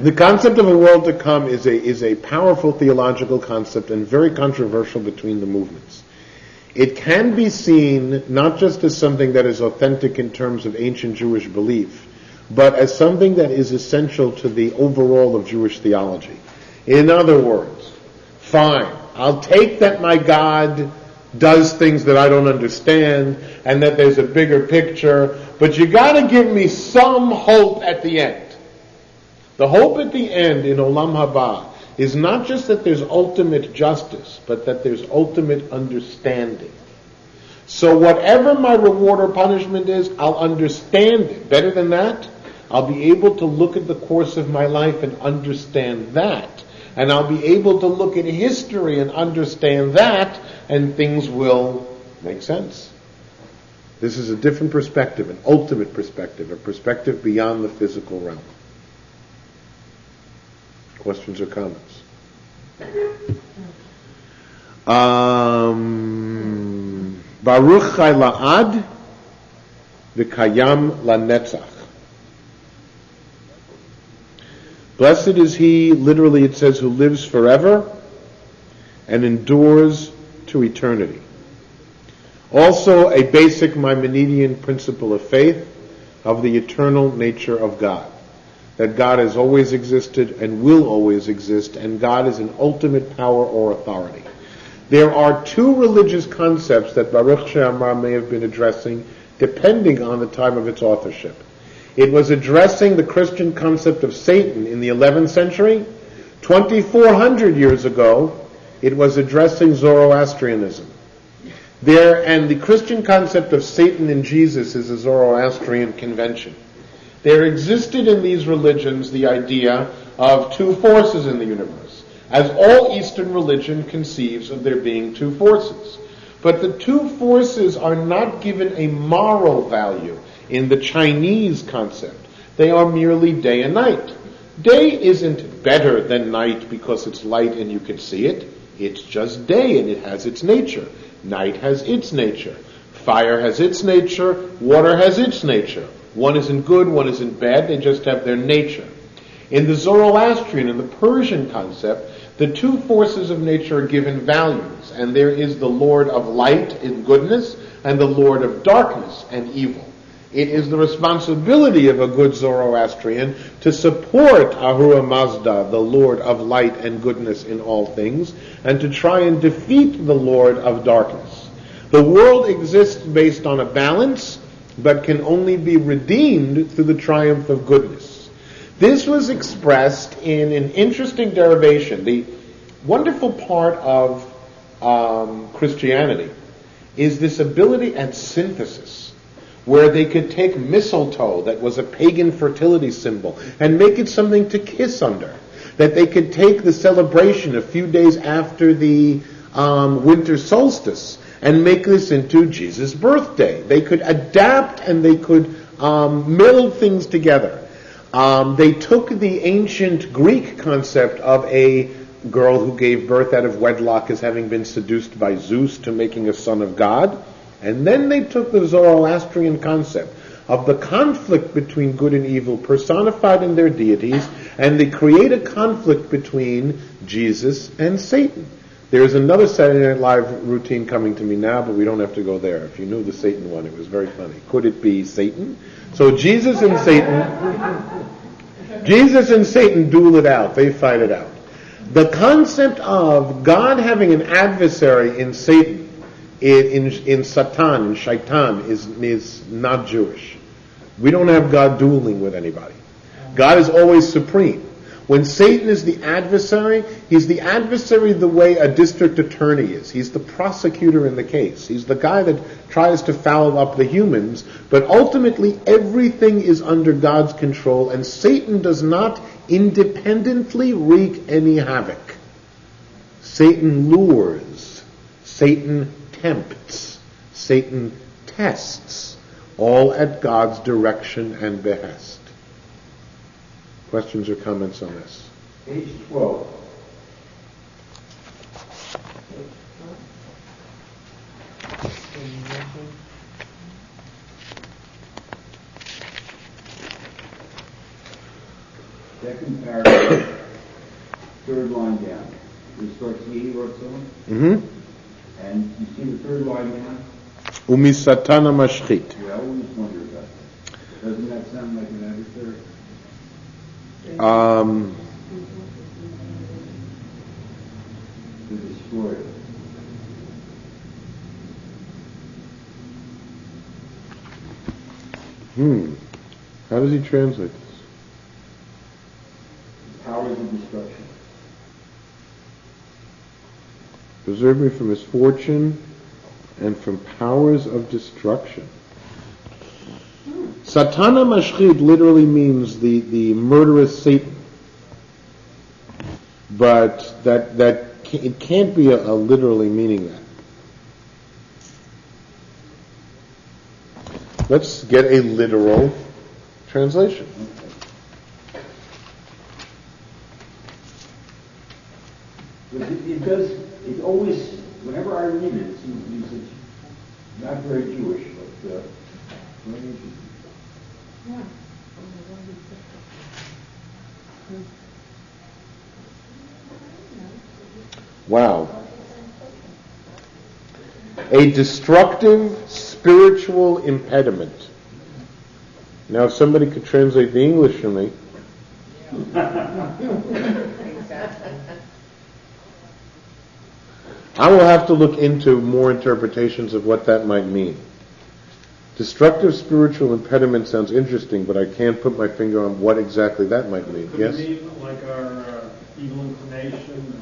The concept of a world to come is a powerful theological concept and very controversial between the movements. It can be seen not just as something that is authentic in terms of ancient Jewish belief, but as something that is essential to the overall of Jewish theology. In other words, fine, I'll take that my God does things that I don't understand and that there's a bigger picture, but you got to give me some hope at the end. The hope at the end in Olam Haba is not just that there's ultimate justice, but that there's ultimate understanding. So whatever my reward or punishment is, I'll understand it. Better than that, I'll be able to look at the course of my life and understand that. And I'll be able to look at history and understand that, and things will make sense. This is a different perspective, an ultimate perspective, a perspective beyond the physical realm. Questions or comments? Baruch Chai La'ad V'Kayam Lanetzach. Blessed is he, literally it says, who lives forever and endures to eternity. Also a basic Maimonidean principle of faith of the eternal nature of God. That God has always existed and will always exist, and God is an ultimate power or authority. There are two religious concepts that Baruch She'amar may have been addressing, depending on the time of its authorship. It was addressing the Christian concept of Satan in the 11th century. 2,400 years ago, it was addressing Zoroastrianism. And the Christian concept of Satan and Jesus is a Zoroastrian convention. There existed in these religions the idea of two forces in the universe, as all Eastern religion conceives of there being two forces. But the two forces are not given a moral value in the Chinese concept. They are merely day and night. Day isn't better than night because it's light and you can see it. It's just day and it has its nature. Night has its nature. Fire has its nature. Water has its nature. One isn't good, one isn't bad, they just have their nature. In the Zoroastrian and the Persian concept, the two forces of nature are given values, and there is the Lord of light in goodness and the Lord of darkness and evil. It is the responsibility of a good Zoroastrian to support Ahura Mazda, the Lord of light and goodness in all things, and to try and defeat the Lord of darkness. The world exists based on a balance, but can only be redeemed through the triumph of goodness. This was expressed in an interesting derivation. The wonderful part of Christianity is this ability at synthesis, where they could take mistletoe, that was a pagan fertility symbol, and make it something to kiss under. That they could take the celebration a few days after the winter solstice and make this into Jesus' birthday. They could adapt and they could meld things together. They took the ancient Greek concept of a girl who gave birth out of wedlock as having been seduced by Zeus to making a son of God, and then they took the Zoroastrian concept of the conflict between good and evil personified in their deities, and they create a conflict between Jesus and Satan. There's another Saturday Night Live routine coming to me now, but we don't have to go there. If you knew the Satan one, it was very funny. Could it be Satan? So Jesus and Satan duel it out. They fight it out. The concept of God having an adversary in Satan, in Satan, in Shaitan, is not Jewish. We don't have God dueling with anybody. God is always supreme. When Satan is the adversary, he's the adversary the way a district attorney is. He's the prosecutor in the case. He's the guy that tries to foul up the humans, but ultimately everything is under God's control, and Satan does not independently wreak any havoc. Satan lures, Satan tempts, Satan tests, all at God's direction and behest. Questions or comments on this? Page 12. second paragraph, third line down. It starts Yehi Ratzon. Mm-hmm. And you see the third line down? Umisatan mashchit. Yeah, I always wonder about that. Doesn't that sound like an adversary? The destroyer. How does he translate this? Powers of destruction. Preserve me from misfortune and from powers of destruction. Satana Mashchit literally means the murderous Satan. But it can't be a literally meaning that. Let's get a literal translation. It always, whenever I read it, it seems to be not very Jewish, but very interesting. Yeah. Wow. A destructive spiritual impediment. Now, if somebody could translate the English for me. I will have to look into more interpretations of what that might mean. Destructive spiritual impediment sounds interesting, but I can't put my finger on what exactly that might mean. Could Yes? it mean like our evil inclination?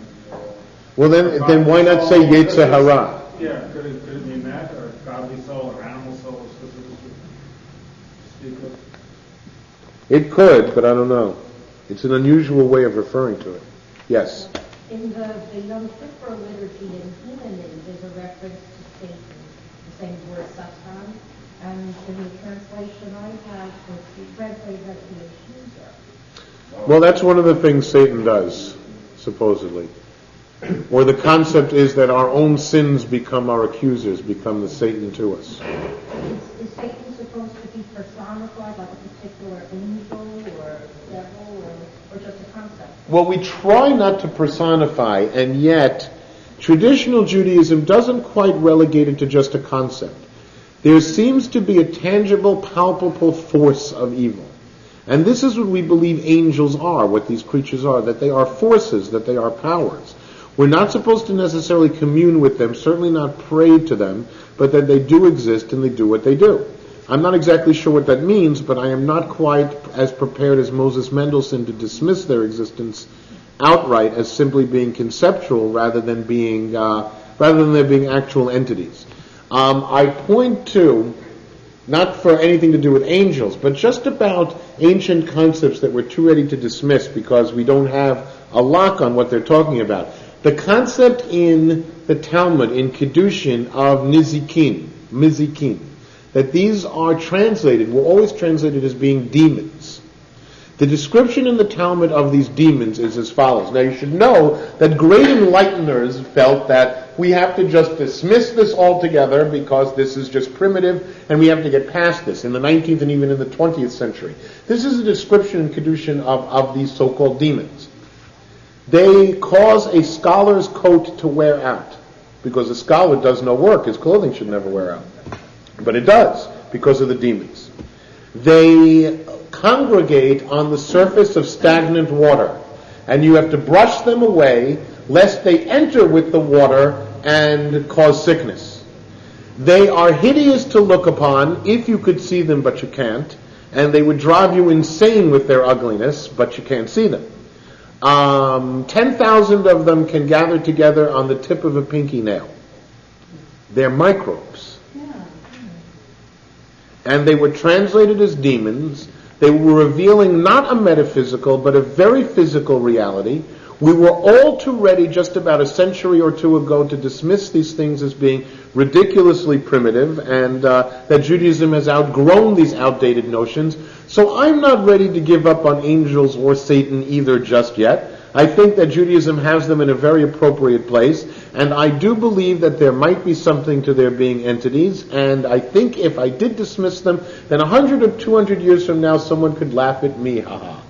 Well, then why not say Yetzer Hara? Yeah, could it mean that, or godly soul, or animal soul, specifically speak of? It could, but I don't know. It's an unusual way of referring to it. Yes? In the Yom Kippur liturgy in Hillel, there's a reference to Satan, the same word Satan, and in the translation I have, he translated as the accuser. Well, that's one of the things Satan does, supposedly. Or the concept is that our own sins become our accusers, become the Satan to us. Is Satan supposed to be personified like a particular angel or devil or just a concept? Well, we try not to personify, and yet traditional Judaism doesn't quite relegate it to just a concept. There seems to be a tangible, palpable force of evil. And this is what we believe angels are, what these creatures are, that they are forces, that they are powers. We're not supposed to necessarily commune with them, certainly not pray to them, but that they do exist and they do what they do. I'm not exactly sure what that means, but I am not quite as prepared as Moses Mendelssohn to dismiss their existence outright as simply being conceptual rather than there being actual entities. I point to, not for anything to do with angels, but just about ancient concepts that we're too ready to dismiss because we don't have a lock on what they're talking about. The concept in the Talmud, in Kiddushin, of Mizikin, that these are translated, were always translated as being demons. The description in the Talmud of these demons is as follows. Now you should know that great enlighteners felt that we have to just dismiss this altogether because this is just primitive and we have to get past this in the 19th and even in the 20th century. This is a description in Kiddushin of these so-called demons. They cause a scholar's coat to wear out because a scholar does no work. His clothing should never wear out. But it does because of the demons. They congregate on the surface of stagnant water, and you have to brush them away lest they enter with the water and cause sickness. They are hideous to look upon if you could see them, but you can't, and they would drive you insane with their ugliness, but you can't see them. 10,000 of them can gather together on the tip of a pinky nail. They're microbes. And they were translated as demons. They were revealing not a metaphysical, but a very physical reality. We were all too ready just about a century or two ago to dismiss these things as being ridiculously primitive, and that Judaism has outgrown these outdated notions. So I'm not ready to give up on angels or Satan either just yet. I think that Judaism has them in a very appropriate place, and I do believe that there might be something to their being entities, and I think if I did dismiss them, then 100 or 200 years from now someone could laugh at me, haha.